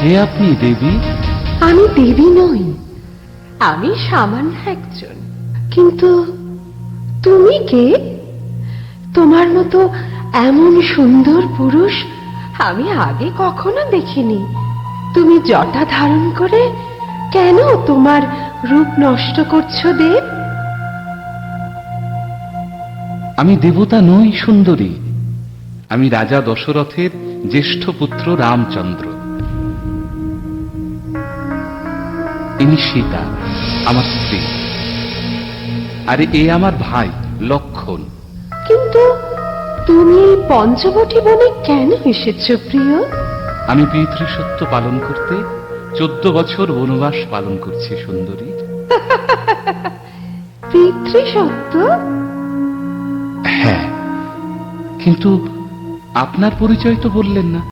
কে আপনি দেবী? আমি দেবী নই, আমি সামান্য একজন। কিন্তু তুমি কে? তোমার মতো এমন সুন্দর পুরুষ আমি আগে কখনো দেখিনি। তুমি জটা ধারণ করে কেন তোমার রূপ নষ্ট করছো দেব? আমি দেবতা নই সুন্দরী, আমি রাজা দশরথের জ্যেষ্ঠ পুত্র রামচন্দ্র। ইনি সীতা, আমার স্ত্রী, আর এ আমার ভাই লক্ষণ। কিন্তু তুমি এই পঞ্চবটী বনে কেন এসেছো প্রিয়? আমি পিতৃসত্য পালন করতে 14 বছর বনবাস পালন করছি সুন্দরী। পিতৃসত্য? হ্যাঁ, কিন্তু আপনার পরিচয় তো বললেন না।